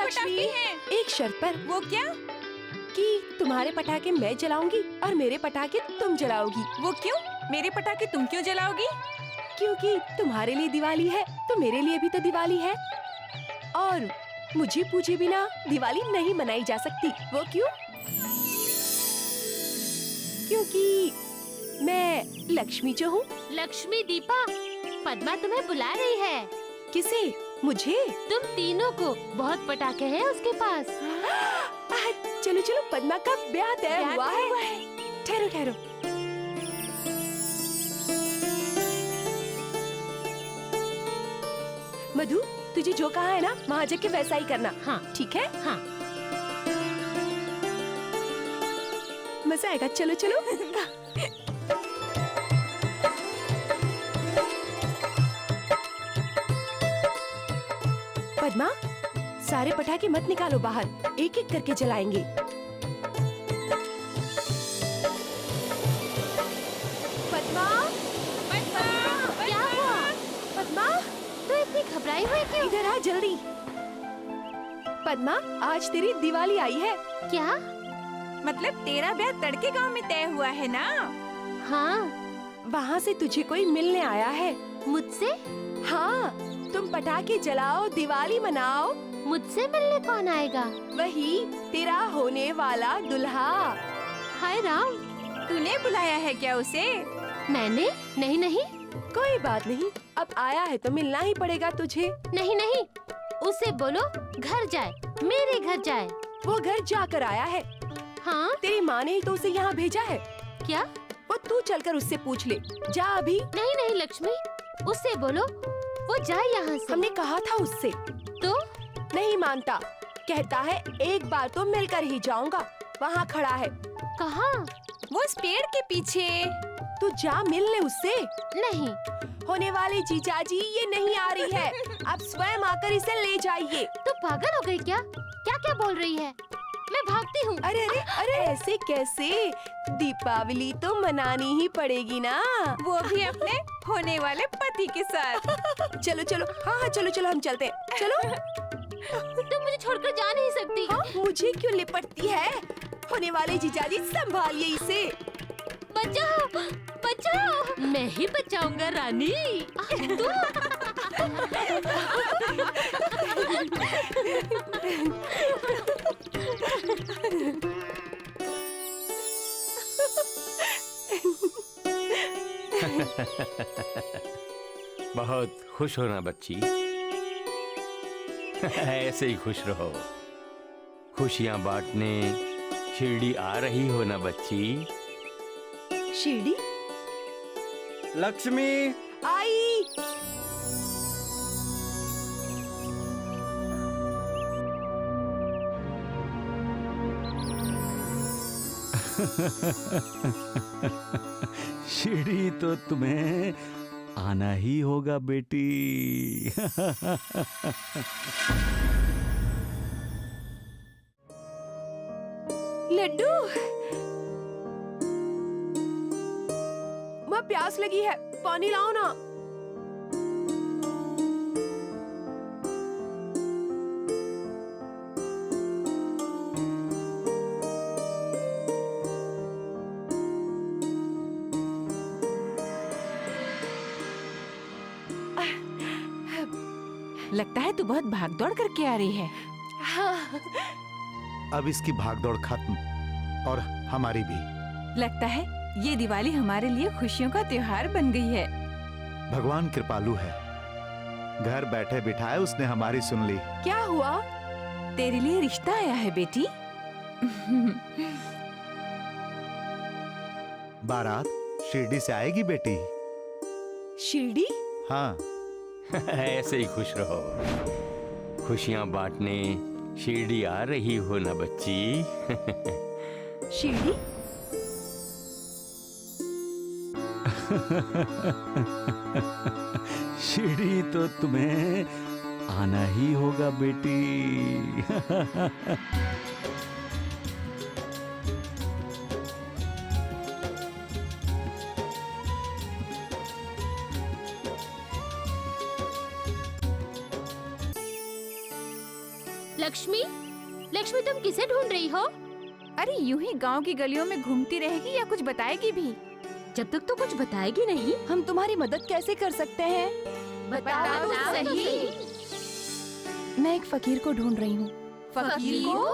पटाखे हैं। एक शर्त पर, वो क्या? कि तुम्हारे पटाखे मैं जलाऊंगी और मेरे पटाखे तुम जलाओगी। वो क्यों? मेरे पटाखे तुम क्यों जलाओगी? क्योंकि तुम्हारे लिए दिवाली है तो मेरे लिए भी तो दिवाली है, और मुझे पूछे बिना दिवाली नहीं मनाई जा सकती। वो क्यों? क्योंकि मैं लक्ष्मी जो हूँ। लक्ष्मी दीपा, पद्मा तुम्हें बुला रही है। किसे? मुझे? तुम तीनों को। बहुत पटाखे हैं उसके पास। चलो चलो, पद्मा का ब्याह तय हुआ है। ठहरो ठहरो। मधु, तुझे जो कहा है ना वहाँ जाके वैसा ही करना। हाँ ठीक है? हाँ। मजा आएगा। चलो चलो। पद्मा, सारे पटाखे मत निकालो बाहर, एक एक करके जलाएंगे। पद्मा, क्या हुआ? पद्मा, तो इतनी घबराई हुई क्यों? इधर आ जल्दी। पद्मा, आज तेरी दिवाली आई है। क्या? मतलब तेरा ब्याह तड़के गांव में तय हुआ है ना? हाँ। वहाँ से तुझे कोई मिलने आया है। मुझसे? हाँ, तुम पटाखे जलाओ, दिवाली मनाओ। मुझसे मिलने कौन आएगा? वही तेरा होने वाला दुल्हा। हाय राम, तूने बुलाया है क्या उसे? मैंने? नहीं नहीं। कोई बात नहीं, अब आया है तो मिलना ही पड़ेगा तुझे। नहीं नहीं, उसे बोलो घर जाए, मेरे घर जाए। वो घर जाकर आया है। हाँ? तेरी माँ ने ही तो उसे यहाँ भेजा है। क्या? वो तू चलकर उससे पूछ ले। जा अभी। नहीं नहीं लक्ष्मी, उससे बोलो वो जाए यहाँ से। हमने कहा था उससे। तो? नहीं मानता, कहता है एक बार तो मिलकर ही जाऊंगा। वहाँ खड़ा है। कहाँ? वो उस पेड़ के पीछे। तू जा मिल ले उससे। नहीं। होने वाले जीजा जी, ये नहीं आ रही है। आप स्वयं आकर इसे ले जाइए। तू पागल हो गई क्या? क्या क्या बोल रही है? मैं भागती हूँ। अरे अरे अरे, ऐसे कैसे? दीपावली तो मनानी ही पड़ेगी ना, वो भी अपने होने वाले पति के साथ। चलो चलो, हाँ हाँ चलो चलो, हम चलते हैं। चलो। तुम मुझे छोड़कर जा नहीं सकती। हाँ, मुझे क्यों लिपटती है? होने वाले जीजाजी, संभालिए इसे। बचाओ बचाओ। मैं ही बचाऊंगा रानी। तू? बहुत खुश हो ना बच्ची। ऐसे ही खुश रहो। खुशियां बांटने शिरडी आ रही हो ना बच्ची। शिरडी? लक्ष्मी, आई। शिरडी तो तुम्हें आना ही होगा बेटी। लड्डू, मैं प्यास लगी है, पानी लाओ ना। लगता है तू बहुत भागदौड़ करके आ रही है। हाँ। अब इसकी भागदौड़ खत्म, और हमारी भी। लगता है ये दिवाली हमारे लिए खुशियों का त्योहार बन गई है। भगवान कृपालु है, घर बैठे बिठाए उसने हमारी सुन ली। क्या हुआ? तेरे लिए रिश्ता आया है बेटी। बारात शिरडी से आएगी बेटी। शिरडी? हाँ। ऐसे ही खुश रहो। खुशियां बांटने शिरडी आ रही हो ना बच्ची। शिरडी? शिरडी तो तुम्हें आना ही होगा बेटी। लक्ष्मी, लक्ष्मी तुम किसे ढूंढ रही हो? अरे यूं ही गांव की गलियों में घूमती रहेगी या कुछ बताएगी भी? जब तक तो कुछ बताएगी नहीं। हम तुम्हारी मदद कैसे कर सकते हैं? बताओ तो सही। मैं एक फकीर को ढूंढ रही हूँ। फकीर को?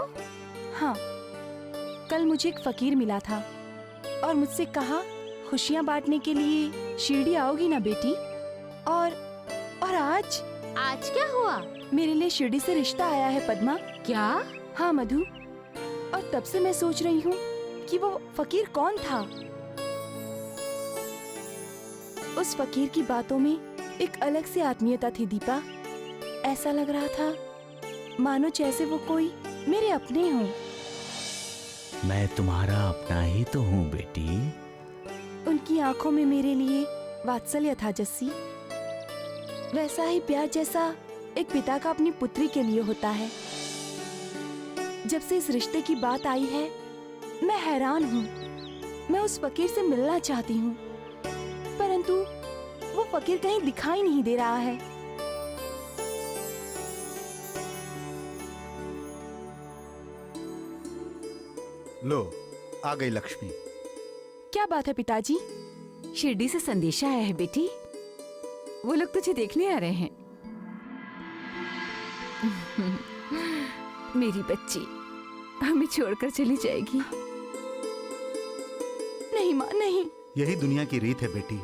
हाँ, कल मुझे एक फकीर मिला था और मुझसे कहा खुशियाँ बांटने के लिए शिरडी आओगी ना बेटी? और आज क्या हुआ? मेरे लिए शिरडी से रिश्ता आया है पद्मा। क्या? हाँ मधु, और तब से मैं सोच रही हूँ कि वो फकीर कौन था। उस फकीर की बातों में एक अलग सी आत्मीयता थी दीपा। ऐसा लग रहा था मानो जैसे वो कोई मेरे अपने हों। मैं तुम्हारा अपना ही तो हूँ बेटी। उनकी आंखों में मेरे लिए वात्सल्य था जस्सी, वैसा ही प्यार जैसा एक पिता का अपनी पुत्री के लिए होता है। जब से इस रिश्ते की बात आई है मैं हैरान हूँ। मैं उस फकीर से मिलना चाहती हूँ, परंतु वो फकीर कहीं दिखाई नहीं दे रहा है। लो, आ गई लक्ष्मी। क्या बात है पिताजी? शिरडी से संदेशा आया है बेटी। वो लोग तुझे देखने आ रहे हैं। मेरी बच्ची हमें छोड़कर चली जाएगी। नहीं माँ, नहीं। यही दुनिया की रीत है बेटी।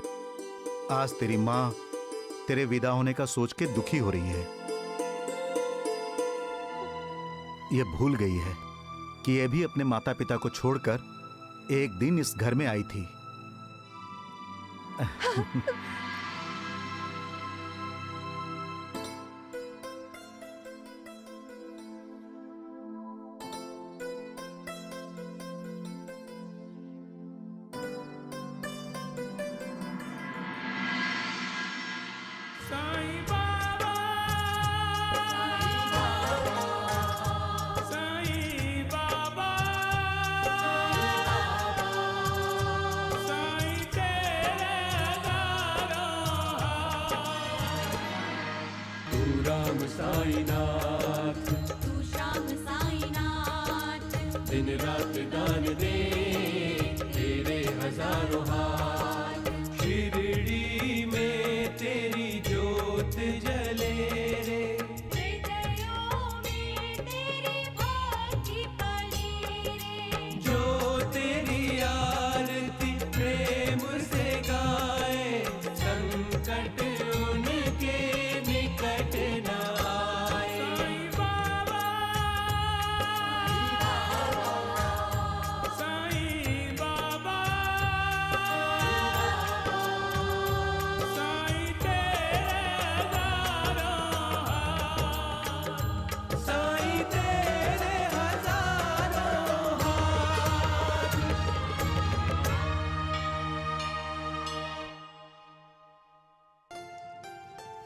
आज तेरी माँ तेरे विदा होने का सोच के दुखी हो रही है। ये भूल गई है कि ये भी अपने माता पिता को छोड़कर एक दिन इस घर में आई थी।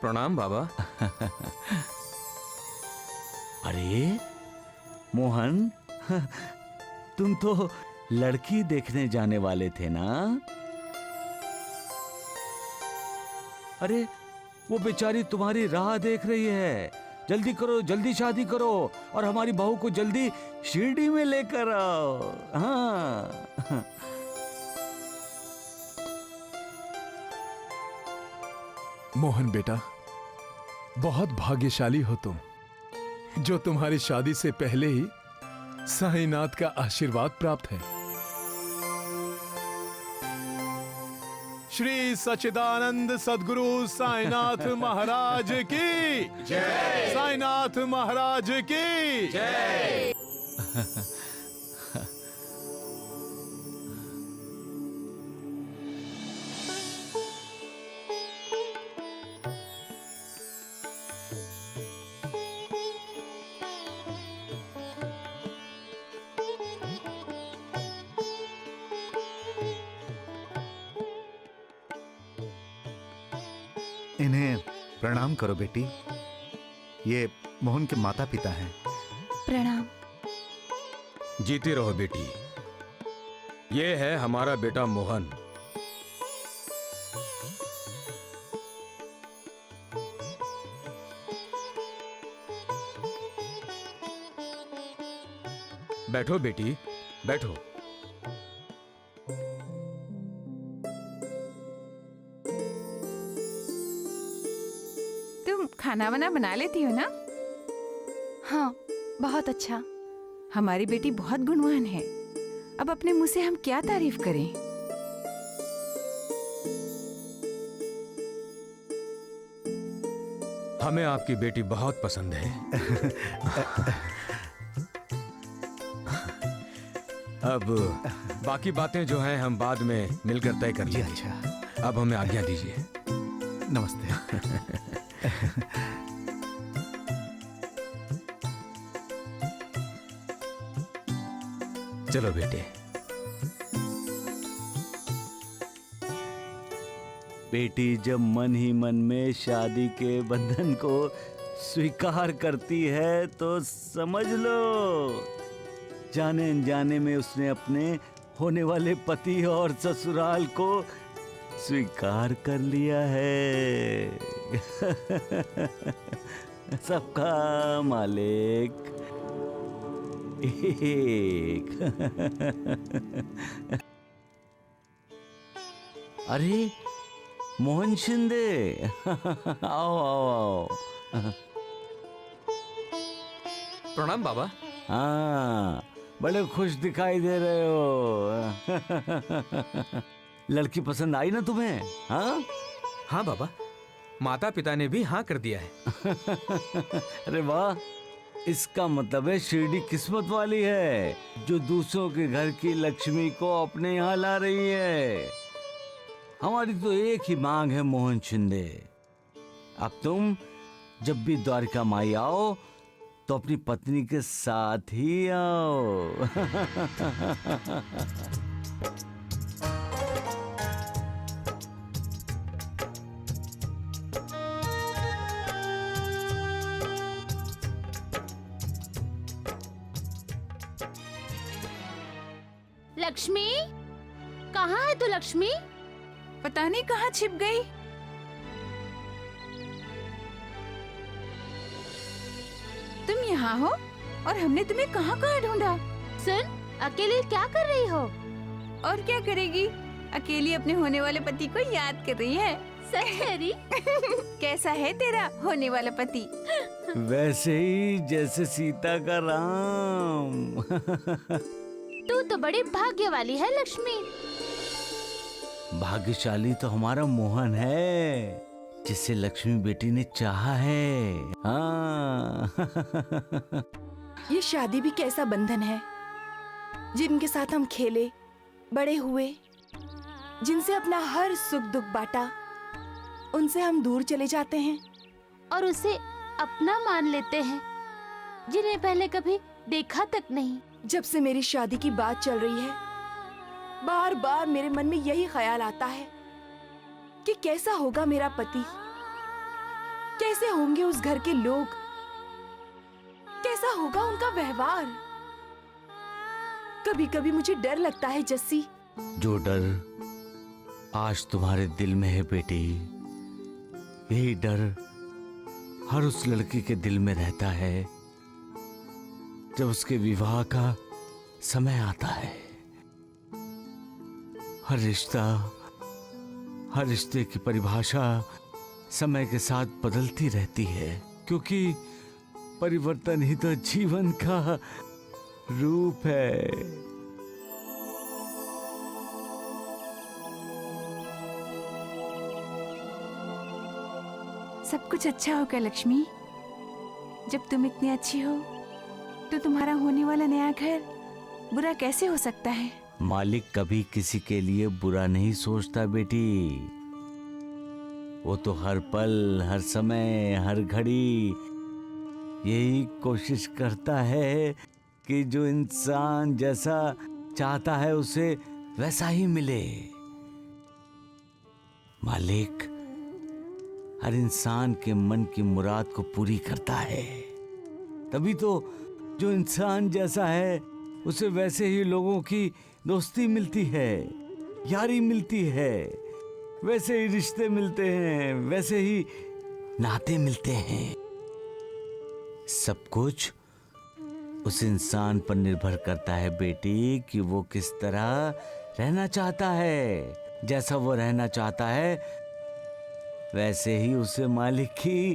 प्रणाम बाबा। अरे मोहन, तुम तो लड़की देखने जाने वाले थे ना? अरे वो बेचारी तुम्हारी राह देख रही है। जल्दी करो, जल्दी शादी करो और हमारी बहू को जल्दी शिरडी में लेकर आओ। हाँ। मोहन बेटा, बहुत भाग्यशाली हो तुम, जो तुम्हारी शादी से पहले ही साईनाथ का आशीर्वाद प्राप्त है। श्री सच्चिदानंद सद्गुरु साईनाथ महाराज की जय। साईनाथ महाराज की जय। इन्हें प्रणाम करो बेटी। ये मोहन के माता पिता हैं। प्रणाम। जीती रहो बेटी। ये है हमारा बेटा मोहन। बैठो बेटी, बैठो। तुम खाना वाना बना लेती हो ना? हाँ, बहुत अच्छा। हमारी बेटी बहुत गुणवान है। अब अपने मुंह से हम क्या तारीफ करें। हमें आपकी बेटी बहुत पसंद है। अब बाकी बातें जो हैं हम बाद में मिलकर तय कर जी लेंगे। अच्छा, अब हमें आज्ञा दीजिए। नमस्ते। चलो बेटे। बेटी जब मन ही मन में शादी के बंधन को स्वीकार करती है तो समझ लो जाने अनजाने में उसने अपने होने वाले पति और ससुराल को स्वीकार कर लिया है। सबका मालिक एक। अरे मोहन शिंदे, आओ आओ आओ। प्रणाम बाबा। हाँ, बड़े खुश दिखाई दे रहे हो। लड़की पसंद आई ना तुम्हें? हाँ हाँ बाबा, माता पिता ने भी हाँ कर दिया है। अरे वाह, इसका मतलब है शिरडी किस्मत वाली है जो दूसरों के घर की लक्ष्मी को अपने यहाँ ला रही है। हमारी तो एक ही मांग है मोहन शिंदे, अब तुम जब भी द्वारका माई आओ तो अपनी पत्नी के साथ ही आओ। लक्ष्मी, कहाँ है तू लक्ष्मी? पता नहीं कहाँ छिप गई। तुम यहाँ हो और हमने तुम्हें कहाँ कहाँ ढूंढा। सुन, अकेले क्या कर रही हो? और क्या करेगी, अकेली अपने होने वाले पति को याद कर रही है। सच कह रही? कैसा है तेरा होने वाला पति? वैसे ही जैसे सीता का राम। तू तो बड़ी भाग्य वाली है लक्ष्मी। भाग्यशाली तो हमारा मोहन है जिसे लक्ष्मी बेटी ने चाहा है। हाँ। ये शादी भी कैसा बंधन है, जिनके साथ हम खेले बड़े हुए, जिनसे अपना हर सुख दुख बांटा, उनसे हम दूर चले जाते हैं और उसे अपना मान लेते हैं जिन्हें पहले कभी देखा तक नहीं। जब से मेरी शादी की बात चल रही है, बार बार मेरे मन में यही ख्याल आता है कि कैसा होगा मेरा पति, कैसे होंगे उस घर के लोग, कैसा होगा उनका व्यवहार। कभी कभी मुझे डर लगता है जस्सी। जो डर आज तुम्हारे दिल में है बेटी, यही डर हर उस लड़की के दिल में रहता है जब उसके विवाह का समय आता है। हर रिश्ते की परिभाषा समय के साथ बदलती रहती है, क्योंकि परिवर्तन ही तो जीवन का रूप है। सब कुछ अच्छा होगा लक्ष्मी। जब तुम इतनी अच्छी हो तो तुम्हारा होने वाला नया घर बुरा कैसे हो सकता है? मालिक कभी किसी के लिए बुरा नहीं सोचता बेटी। वो तो हर पल, हर समय, हर घड़ी यही कोशिश करता है कि जो इंसान जैसा चाहता है उसे वैसा ही मिले। मालिक हर इंसान के मन की मुराद को पूरी करता है। तभी तो जो इंसान जैसा है उसे वैसे ही लोगों की दोस्ती मिलती है, यारी मिलती है, वैसे ही रिश्ते मिलते हैं, वैसे ही नाते मिलते हैं। सब कुछ उस इंसान पर निर्भर करता है बेटी कि वो किस तरह रहना चाहता है। जैसा वो रहना चाहता है वैसे ही उसे मालिक की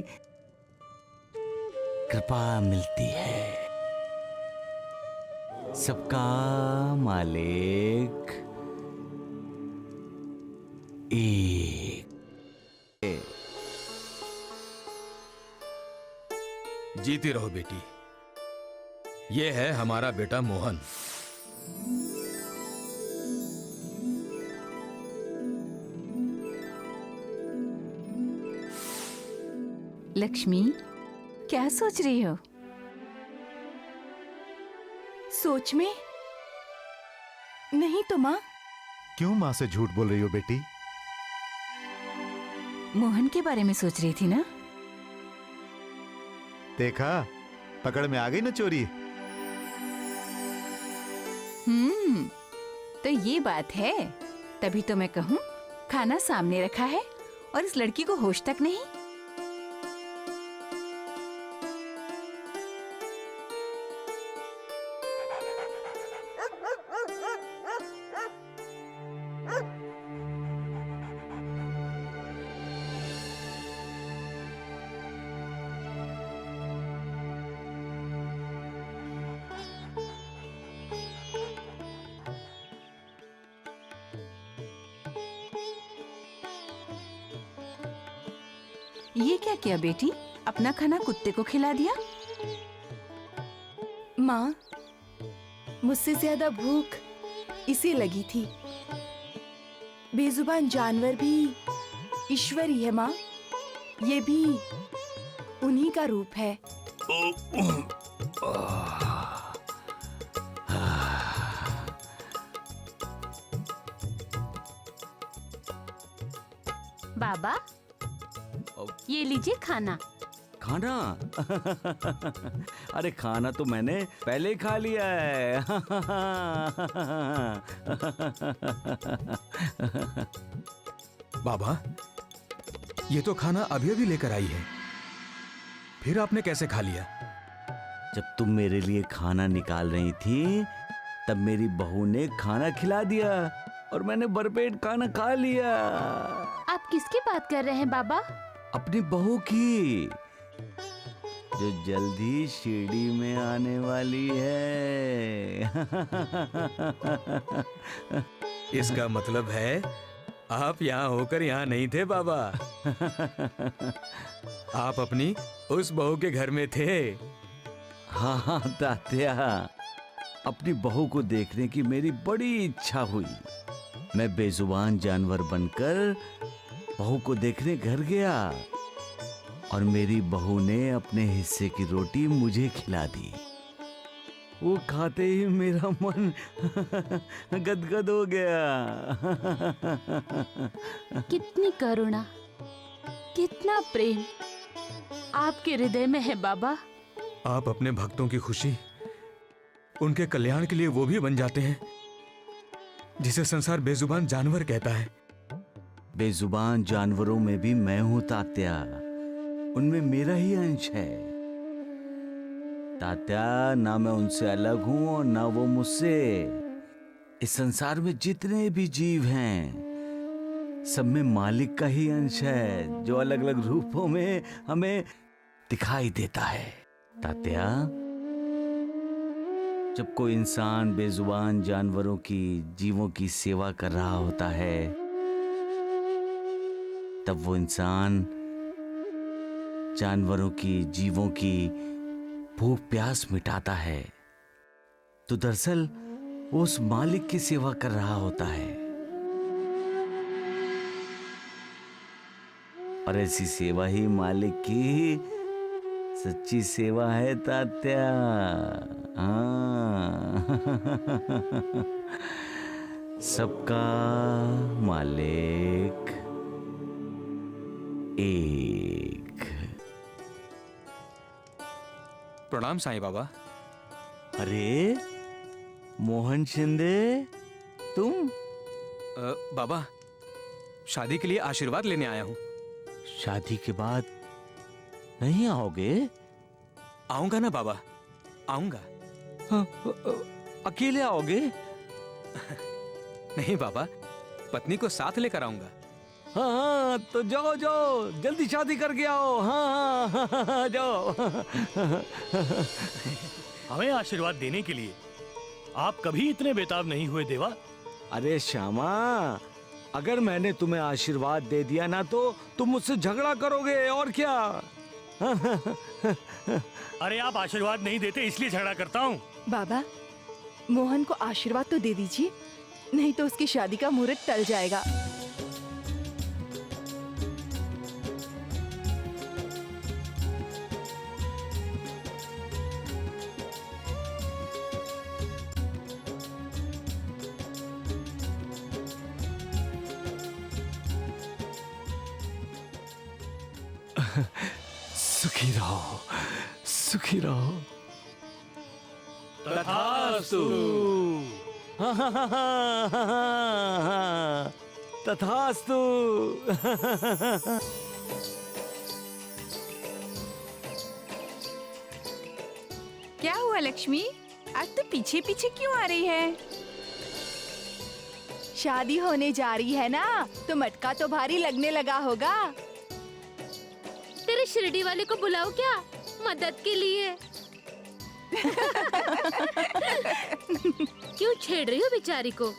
कृपा मिलती है। सबका मालिक एक। जीती रहो बेटी। ये है हमारा बेटा मोहन। लक्ष्मी, क्या सोच रही हो? सोच में नहीं तो माँ। क्यों माँ से झूठ बोल रही हो बेटी? मोहन के बारे में सोच रही थी ना? देखा, पकड़ में आ गई ना चोरी। तो ये बात है। तभी तो मैं कहूँ, खाना सामने रखा है और इस लड़की को होश तक नहीं। ये क्या किया बेटी? अपना खाना कुत्ते को खिला दिया? माँ, मुझसे ज्यादा भूख इसे लगी थी। बेजुबान जानवर भी ईश्वर ही है माँ। ये भी उन्हीं का रूप है। बाबा, ये लीजिए खाना। खाना? अरे खाना तो मैंने पहले खा लिया है। बाबा, ये तो खाना अभी अभी लेकर आई है, फिर आपने कैसे खा लिया? जब तुम मेरे लिए खाना निकाल रही थी तब मेरी बहू ने खाना खिला दिया और मैंने भरपेट खाना खा लिया। आप किसकी बात कर रहे हैं बाबा? अपनी बहू की, जो जल्दी शिरडी में आने वाली है। इसका मतलब है आप यहाँ होकर यहाँ नहीं थे बाबा। आप अपनी उस बहू के घर में थे। हाँ तात्या, अपनी बहू को देखने की मेरी बड़ी इच्छा हुई। मैं बेजुबान जानवर बनकर बहू को देखने घर गया और मेरी बहू ने अपने हिस्से की रोटी मुझे खिला दी। वो खाते ही मेरा मन गदगद हो गया। कितनी करुणा, कितना प्रेम आपके हृदय में है बाबा। आप अपने भक्तों की खुशी, उनके कल्याण के लिए वो भी बन जाते हैं जिसे संसार बेजुबान जानवर कहता है। बेजुबान जानवरों में भी मैं हूं तात्या, उनमें मेरा ही अंश है। तात्या, ना मैं उनसे अलग हूं और ना वो मुझसे। इस संसार में जितने भी जीव हैं सब में मालिक का ही अंश है, जो अलग अलग रूपों में हमें दिखाई देता है। तात्या, जब कोई इंसान बेजुबान जानवरों की, जीवों की सेवा कर रहा होता है तब वो इंसान जानवरों की, जीवों की भूख प्यास मिटाता है, तो दरअसल वो उस मालिक की सेवा कर रहा होता है। और ऐसी सेवा ही मालिक की सच्ची सेवा है तात्या। हाँ। सबका मालिक एक। प्रणाम साईं बाबा। अरे मोहन शिंदे, तुम? बाबा, शादी के लिए आशीर्वाद लेने आया हूँ। शादी के बाद नहीं आओगे? आऊंगा ना बाबा, आऊंगा। अकेले आओगे? नहीं बाबा, पत्नी को साथ लेकर आऊंगा। हाँ हाँ, तो जाओ जाओ, जल्दी शादी करके आओ। हाँ हाँ, हाँ, हाँ जाओ। हमें आशीर्वाद देने के लिए आप कभी इतने बेताब नहीं हुए देवा। अरे श्यामा, अगर मैंने तुम्हें आशीर्वाद दे दिया ना तो तुम मुझसे झगड़ा करोगे, और क्या? अरे आप आशीर्वाद नहीं देते इसलिए झगड़ा करता हूँ। बाबा, मोहन को आशीर्वाद तो दे दीजिए, नहीं तो उसकी शादी का मुहूर्त टल जाएगा। सुखी रहो, सुखी रहो। तथास्तु। हाँ, हाँ, हाँ, हाँ, हाँ, हाँ, तथास्तु। क्या हुआ लक्ष्मी, आज तो पीछे पीछे क्यों आ रही है? शादी होने जा रही है ना, तो मटका तो भारी लगने लगा होगा। तेरे शिरडी वाले को बुलाओ क्या मदद के लिए? क्यों छेड़ रही हो बेचारी को?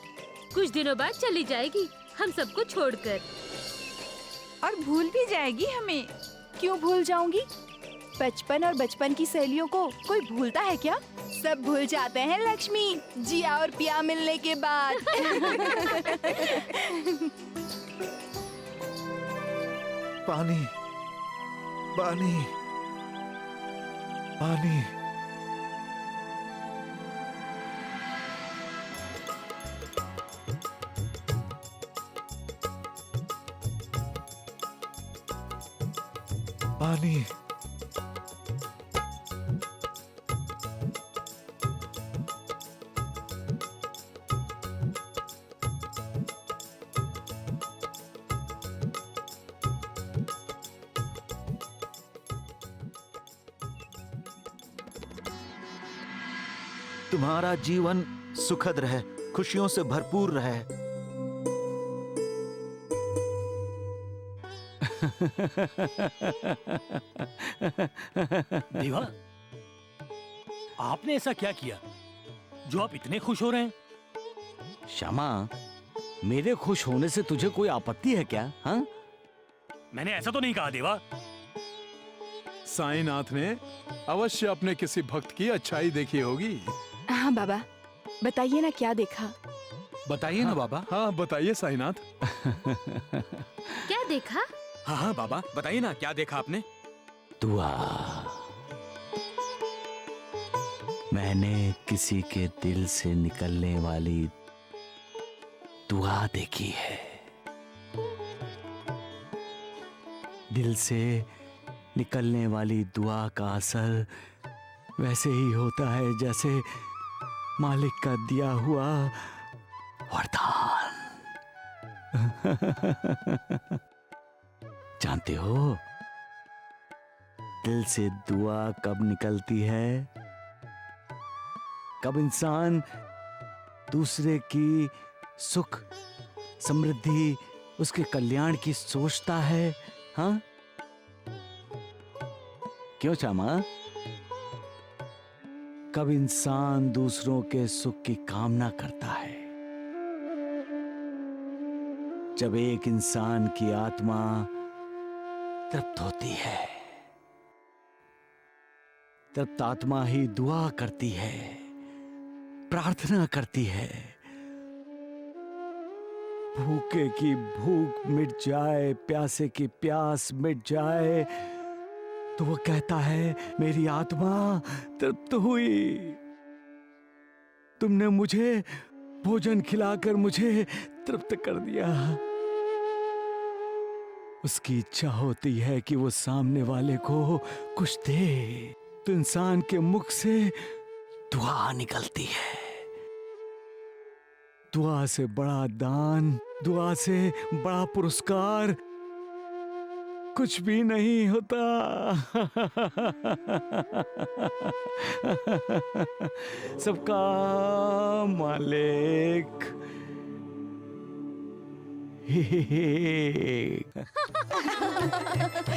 कुछ दिनों बाद चली जाएगी हम सबको छोड़कर। और भूल भी जाएगी हमें। क्यों भूल जाऊंगी? बचपन और बचपन की सहेलियों को कोई भूलता है क्या? सब भूल जाते हैं लक्ष्मी, जिया और पिया मिलने के बाद। पानी, पानी, पानी। पानी। तुम्हारा जीवन सुखद रहे, खुशियों से भरपूर रहे। देवा, आपने ऐसा क्या किया जो आप इतने खुश हो रहे हैं? श्यामा, मेरे खुश होने से तुझे कोई आपत्ति है क्या? हाँ? मैंने ऐसा तो नहीं कहा देवा। साईनाथ ने अवश्य अपने किसी भक्त की अच्छाई देखी होगी। हाँ बाबा, बताइए ना क्या देखा। बताइए ना बाबा। हाँ बताइए साईनाथ। क्या देखा? हाँ हाँ बाबा, बताइए ना क्या देखा आपने? दुआ। मैंने किसी के दिल से निकलने वाली दुआ देखी है। दिल से निकलने वाली दुआ का असर वैसे ही होता है जैसे मालिक का दिया हुआ वरदान। जानते हो दिल से दुआ कब निकलती है? कब इंसान दूसरे की सुख, समृद्धि, उसके कल्याण की सोचता है। हाँ, क्यों श्यामा? कब इंसान दूसरों के सुख की कामना करता है। जब एक इंसान की आत्मा तृप्त होती है, तब आत्मा ही दुआ करती है, प्रार्थना करती है। भूखे की भूख मिट जाए, प्यासे की प्यास मिट जाए, तो वो कहता है मेरी आत्मा तृप्त हुई। तुमने मुझे भोजन खिलाकर मुझे तृप्त कर दिया। उसकी इच्छा होती है कि वो सामने वाले को कुछ दे, तो इंसान के मुख से दुआ निकलती है। दुआ से बड़ा दान, दुआ से बड़ा पुरस्कार कुछ भी नहीं होता। सबका मालिक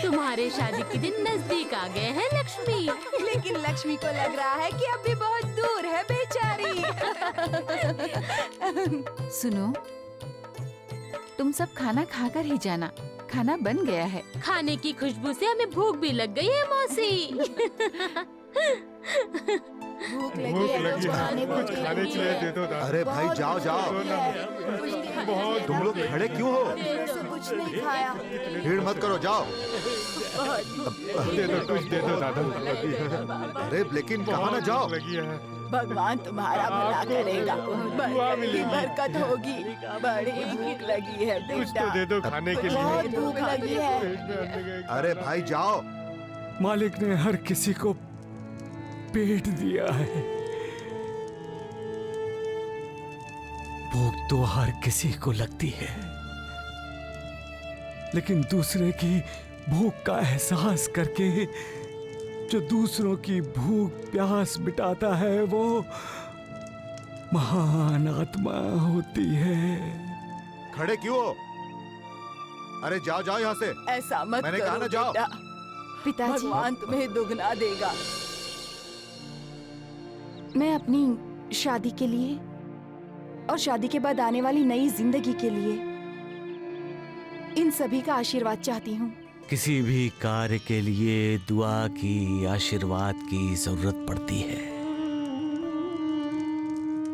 तुम्हारे शादी के दिन नजदीक आ गए हैं लक्ष्मी। लेकिन लक्ष्मी को लग रहा है कि अभी बहुत दूर है बेचारी। सुनो, तुम सब खाना खाकर ही जाना, खाना बन गया है। खाने की खुशबू से हमें भूख भी लग गई है मौसी। भूख लगी है तो खाने को दे दो। अरे भाई जाओ जाओ, तुम लोग खड़े क्यों हो? कुछ नहीं खाया। भीड़ मत करो, जाओ। दे दो, कुछ दे दो दादा। अरे लेकिन कहाँ ना जाओ। भगवान तुम्हारा भला करेगा, बरकत की बरकत होगी। बड़ी भूख लगी है बेटा, कुछ तो दे दो खाने के बहुत लिए। भूख लगी है। अरे भाई जाओ। मालिक ने हर किसी को पेट दिया है। भूख तो हर किसी को लगती है, लेकिन दूसरे की भूख का एहसास करके जो दूसरों की भूख प्यास मिटाता है वो महान आत्मा होती है। खड़े क्यों हो? अरे जाओ जाओ यहाँ से। ऐसा मत मैंने करो कहा ना जाओ। बेटा, पिताजी, भगवान तुम्हें दुगना देगा। मैं अपनी शादी के लिए और शादी के बाद आने वाली नई जिंदगी के लिए इन सभी का आशीर्वाद चाहती हूँ। किसी भी कार्य के लिए दुआ की, आशीर्वाद की जरूरत पड़ती है।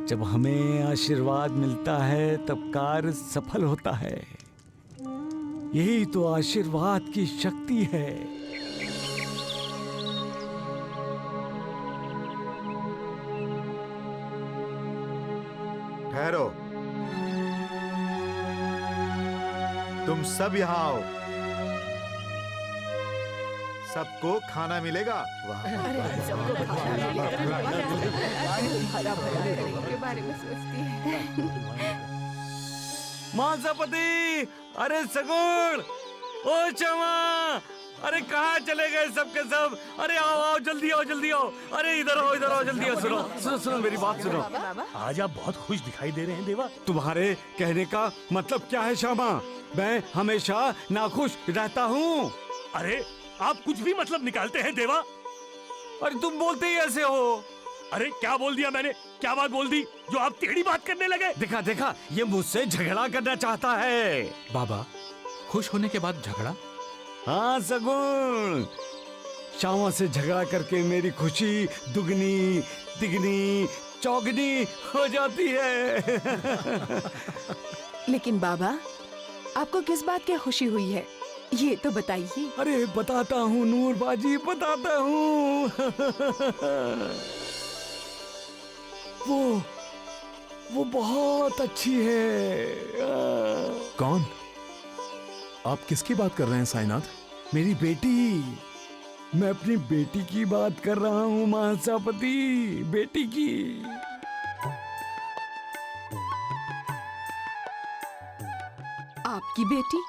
जब हमें आशीर्वाद मिलता है तब कार्य सफल होता है। यही तो आशीर्वाद की शक्ति है। ठहरो, तुम सब यहाँ आओ। सबको खाना मिलेगा। वाह अरे सबको खाना मिलेगा। हरा भरा करेगा। के बारे में सोचती है। मांसापति, अरे सगुण, ओ क्षमा, अरे कहाँ चले गए सबके सब? अरे आओ आओ, जल्दी आओ, जल्दी आओ। अरे इधर आओ, इधर आओ, जल्दी आओ। सुनो सुनो सुनो, मेरी बात सुनो। आज आप बहुत खुश दिखाई दे रहे हैं देवा। तुम्हारे कहने का मतलब क्या है श्यामा? मैं हमेशा नाखुश रहता हूँ। अरे आप कुछ भी मतलब निकालते हैं देवा। अरे तुम बोलते ही ऐसे हो। अरे क्या बोल दिया मैंने? क्या बात बोल दी जो आप टेढ़ी बात करने लगे? देखा देखा, ये मुझसे झगड़ा करना चाहता है। बाबा, खुश होने के बाद झगड़ा? हाँ सगुण, श्यामा से झगड़ा करके मेरी खुशी दुगनी तिगनी चौगनी हो जाती है। लेकिन बाबा, आपको किस बात की खुशी हुई है, ये तो बताइए। अरे बताता हूँ नूर बाजी, बताता हूँ। वो बहुत अच्छी है। कौन? आप किसकी बात कर रहे हैं साईनाथ? मेरी बेटी। मैं अपनी बेटी की बात कर रहा हूँ महासापति, बेटी की। आपकी बेटी?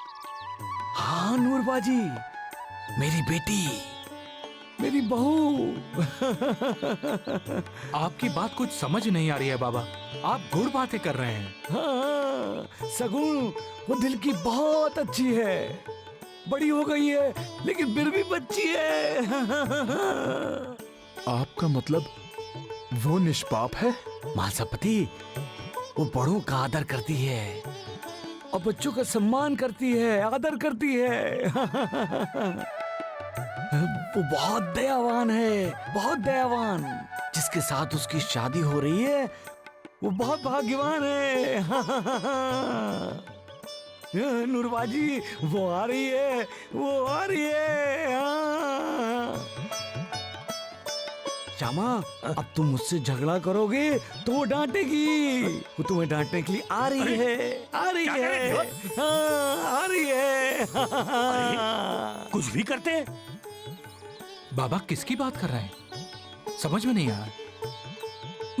हाँ नूरबाजी, मेरी बेटी, मेरी बहू। आपकी बात कुछ समझ नहीं आ रही है बाबा। आप गुड़ बातें कर रहे हैं। हाँ सगुण, वो दिल की बहुत अच्छी है। बड़ी हो गई है लेकिन फिर भी बच्ची है। आपका मतलब वो निष्पाप है? महासापति, वो बड़ों का आदर करती है और बच्चों का सम्मान करती है, आदर करती है। वो बहुत दयावान है, बहुत दयावान। जिसके साथ उसकी शादी हो रही है वो बहुत भाग्यवान है। नूरबाजी, वो आ रही है, वो आ रही है। श्यामा, अब तुम मुझसे झगड़ा करोगे तो वो डांटेगी। वो तुम्हें डांटने के लिए आ रही है, आ रही है, आ रही है। कुछ भी करते हैं। बाबा किसकी बात कर रहे हैं? समझ में नहीं आ रहा।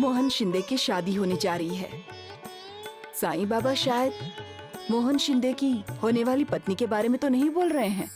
मोहन शिंदे की शादी होने जा रही है। साईं बाबा शायद मोहन शिंदे की होने वाली पत्नी के बारे में तो नहीं बोल रहे हैं?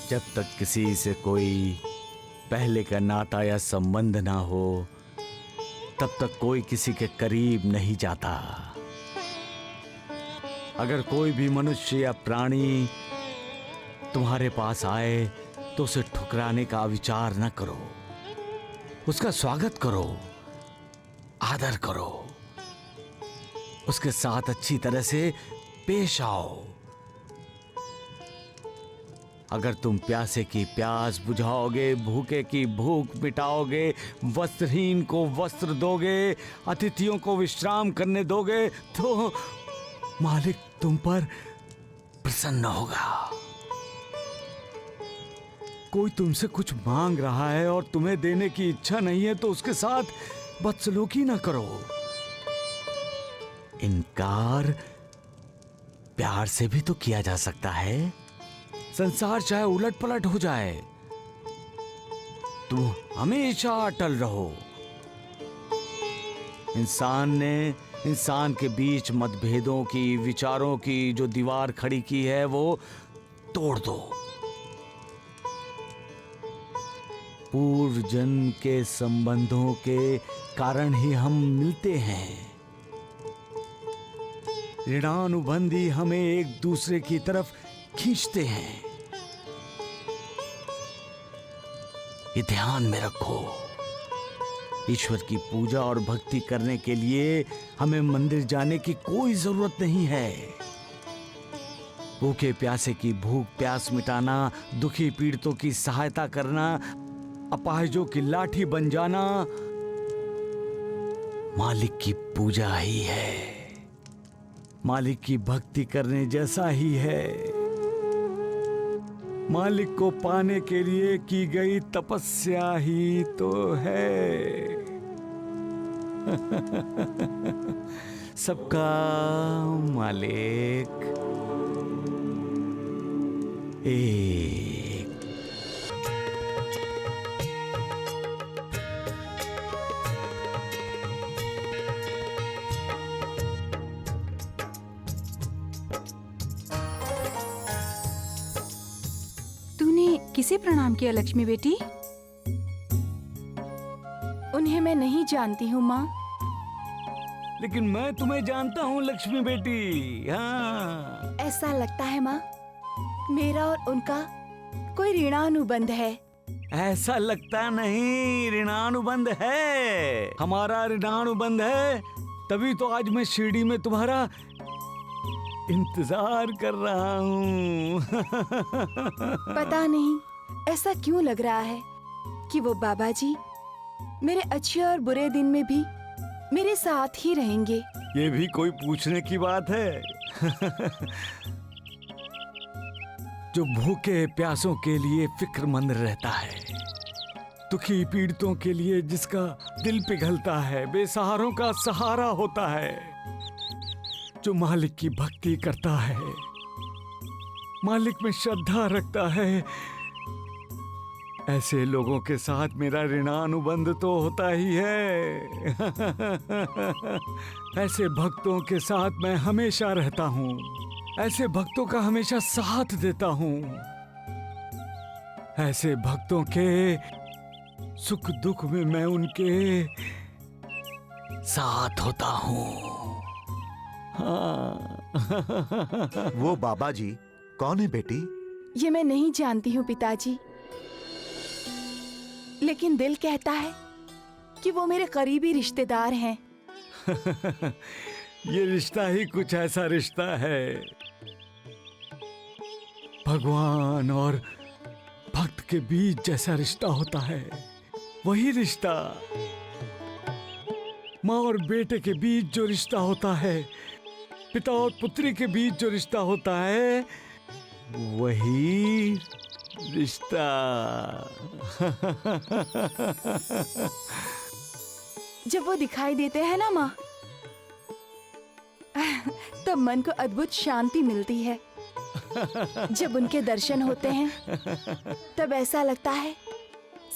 जब तक किसी से कोई पहले का नाता या संबंध ना हो तब तक कोई किसी के करीब नहीं जाता। अगर कोई भी मनुष्य या प्राणी तुम्हारे पास आए तो उसे ठुकराने का विचार न करो, उसका स्वागत करो, आदर करो, उसके साथ अच्छी तरह से पेश आओ। अगर तुम प्यासे की प्यास बुझाओगे, भूखे की भूख मिटाओगे, वस्त्रहीन को वस्त्र दोगे, अतिथियों को विश्राम करने दोगे तो मालिक तुम पर प्रसन्न होगा। कोई तुमसे कुछ मांग रहा है और तुम्हें देने की इच्छा नहीं है तो उसके साथ बदसलूकी ना करो। इनकार प्यार से भी तो किया जा सकता है। संसार चाहे उलट पलट हो जाए, तुम हमेशा अटल रहो। इंसान ने इंसान के बीच मतभेदों की, विचारों की जो दीवार खड़ी की है वो तोड़ दो। पूर्व जन्म के संबंधों के कारण ही हम मिलते हैं। ऋणानुबंधी हमें एक दूसरे की तरफ खींचते हैं। ये ध्यान में रखो। ईश्वर की पूजा और भक्ति करने के लिए हमें मंदिर जाने की कोई जरूरत नहीं है। भूखे प्यासे की भूख प्यास मिटाना, दुखी पीड़ितों की सहायता करना, अपाहिजों की लाठी बन जाना मालिक की पूजा ही है, मालिक की भक्ति करने जैसा ही है। मालिक को पाने के लिए की गई तपस्या ही तो है। सबका मालिक एक। किसे प्रणाम किया लक्ष्मी बेटी? उन्हें मैं नहीं जानती हूँ माँ। लेकिन मैं तुम्हें जानता हूँ लक्ष्मी बेटी। हाँ, ऐसा लगता है माँ मेरा और उनका कोई ऋणानुबंध है। ऐसा लगता नहीं, ऋणानुबंध है। हमारा ऋणानुबंध है, तभी तो आज मैं शिरडी में तुम्हारा इंतजार कर रहा हूँ। पता नहीं ऐसा क्यों लग रहा है कि वो बाबा जी मेरे अच्छे और बुरे दिन में भी मेरे साथ ही रहेंगे। ये भी कोई पूछने की बात है? जो भूखे प्यासों के लिए फिक्रमंद रहता है, दुखी पीड़ितों के लिए जिसका दिल पिघलता है, बेसहारों का सहारा होता है, जो मालिक की भक्ति करता है, मालिक में श्रद्धा रखता है, ऐसे लोगों के साथ मेरा ऋणानुबंध तो होता ही है। ऐसे भक्तों के साथ मैं हमेशा रहता हूँ, ऐसे भक्तों का हमेशा साथ देता हूँ, ऐसे भक्तों के सुख दुख में मैं उनके साथ होता हूँ। हाँ। वो बाबा जी कौन है बेटी? ये मैं नहीं जानती हूँ पिताजी, लेकिन दिल कहता है कि वो मेरे करीबी रिश्तेदार हैं। ये रिश्ता ही कुछ ऐसा रिश्ता है, भगवान और भक्त के बीच जैसा रिश्ता होता है, वही रिश्ता। माँ और बेटे के बीच जो रिश्ता होता है, पिता और पुत्री के बीच जो रिश्ता होता है, वही रिश्ता। जब वो दिखाई देते हैं ना माँ, तब मन को अद्भुत शांति मिलती है। जब उनके दर्शन होते हैं तब ऐसा लगता है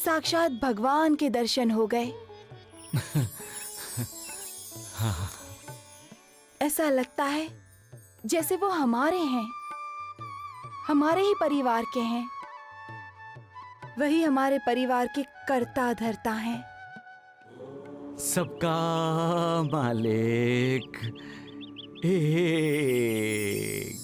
साक्षात भगवान के दर्शन हो गए। ऐसा लगता है जैसे वो हमारे हैं, हमारे ही परिवार के हैं। वही हमारे परिवार के कर्ता धर्ता हैं। सबका मालिक एक।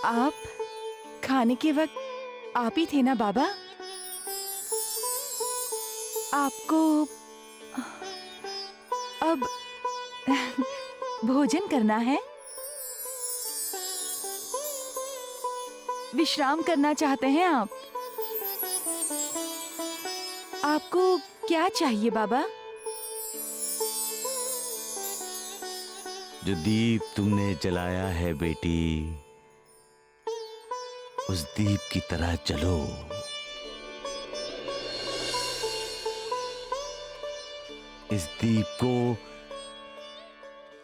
आप खाने के वक्त आप ही थे ना बाबा? आपको अब भोजन करना है, विश्राम करना चाहते हैं आप? आपको क्या चाहिए बाबा? जो दीप तुमने जलाया है बेटी, उस दीप की तरह जलो। इस दीप को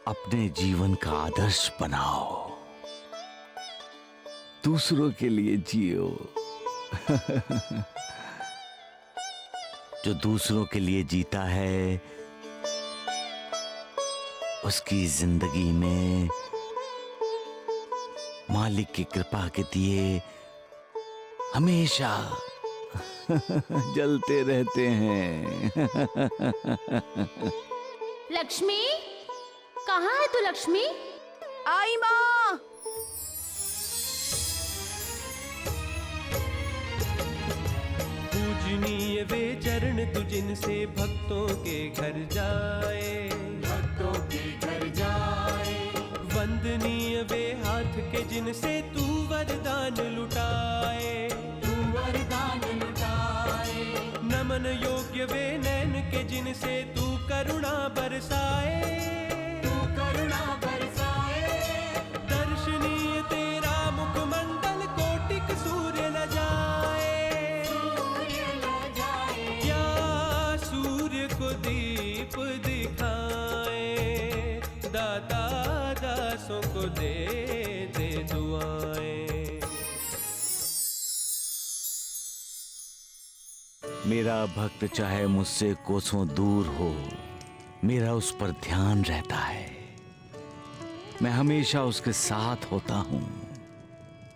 अपने जीवन का आदर्श बनाओ, दूसरों के लिए जियो। जो दूसरों के लिए जीता है, उसकी जिंदगी में मालिक की कृपा के दिए हमेशा जलते रहते हैं। लक्ष्मी, कहाँ है तू लक्ष्मी? आई माँ। पूजनीय वे चरण तू जिनसे भक्तों के घर जाए, भक्तों के घर जाए। वंदनीय वे हाथ के जिनसे तू वरदान लुटाए, तू वरदान लुटाए। नमन योग्य वे नैन के जिनसे तू करुणा बरसाए, तू करुणा बरसाए। दर्शनीय तेरा मुखमंडल कोटिक सूर्य न जाए, सूर्य न जाए। क्या सूर्य को दीप दिखाए, दाता दासों को दे दे दुआएं। मेरा भक्त चाहे मुझसे कोसों दूर हो, मेरा उस पर ध्यान रहता है। मैं हमेशा उसके साथ होता हूँ,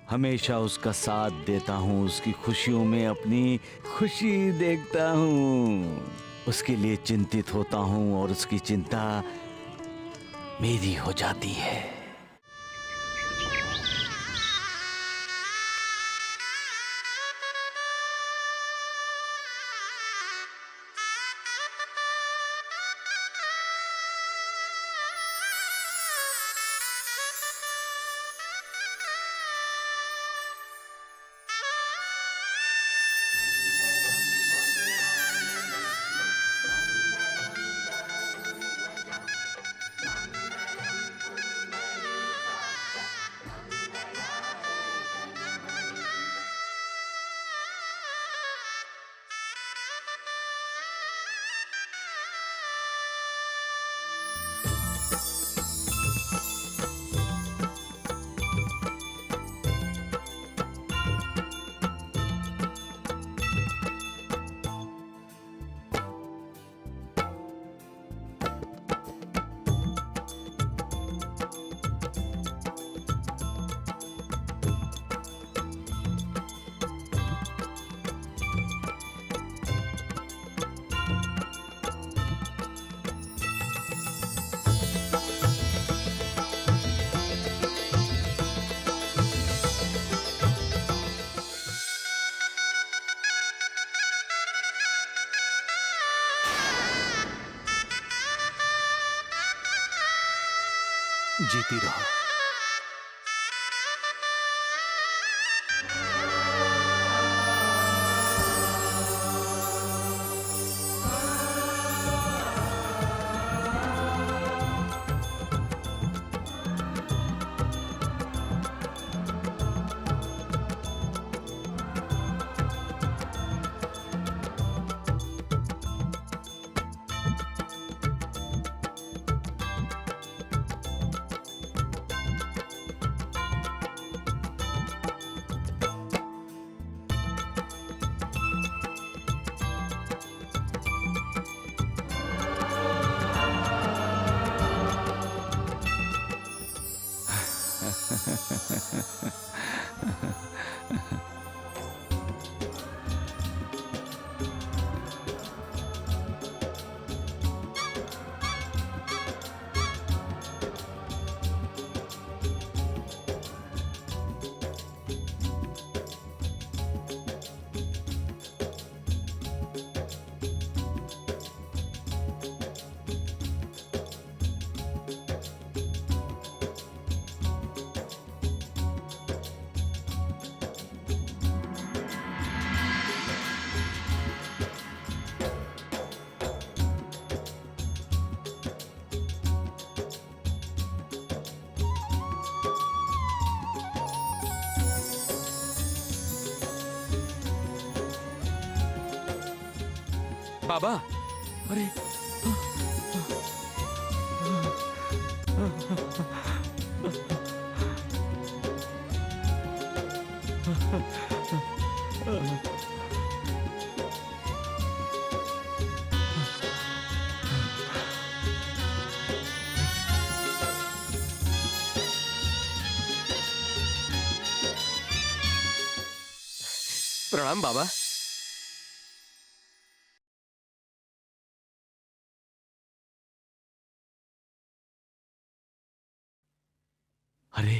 हमेशा उसका साथ देता हूँ, उसकी खुशियों में अपनी खुशी देखता हूँ, उसके लिए चिंतित होता हूँ और उसकी चिंता मेरी हो जाती है। जीती रहो। बाबा, अरे प्रणाम बाबा। अरे,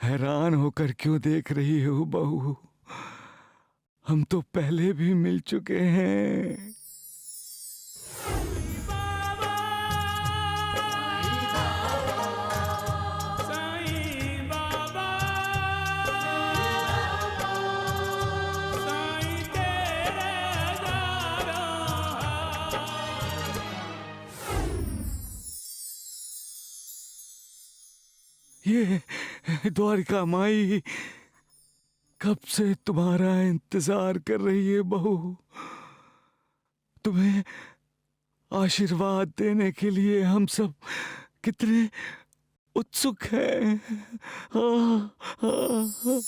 हैरान होकर क्यों देख रही हो बहू? हम तो पहले भी मिल चुके हैं। ये द्वारिका माई कब से तुम्हारा इंतजार कर रही है बहू। तुम्हें आशीर्वाद देने के लिए हम सब कितने उत्सुक हैं। हाँ, हाँ, हाँ।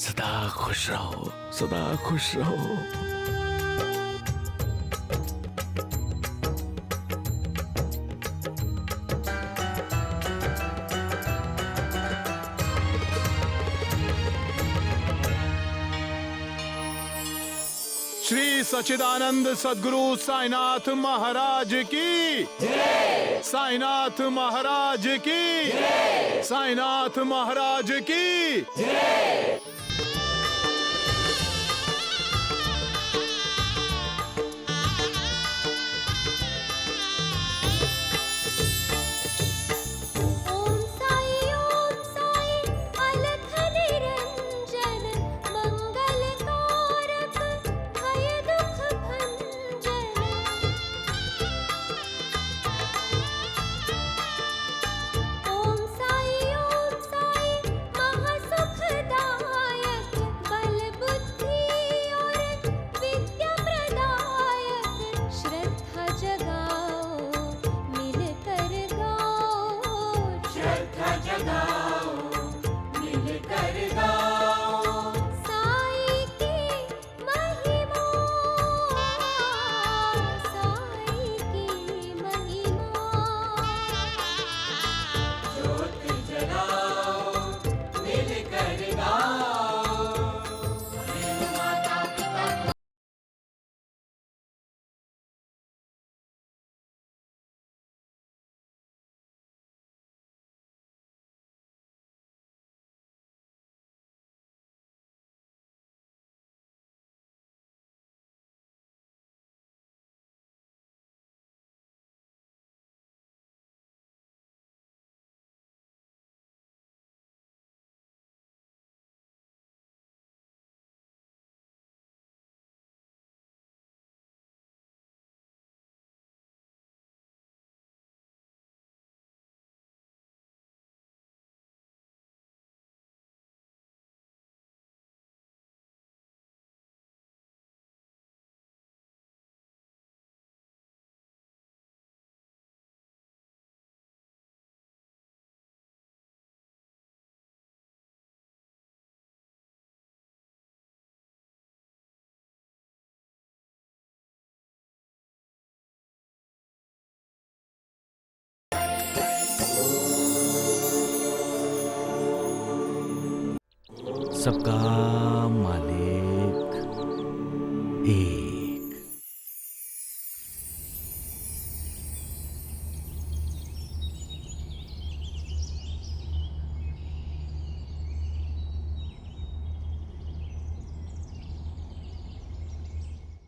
सदा खुश रहो, सदा खुश रहो। श्री सच्चिदानंद सद्गुरु साईनाथ महाराज की जय। साईनाथ महाराज की जय। साईनाथ महाराज की जय। सबका मालिक एक।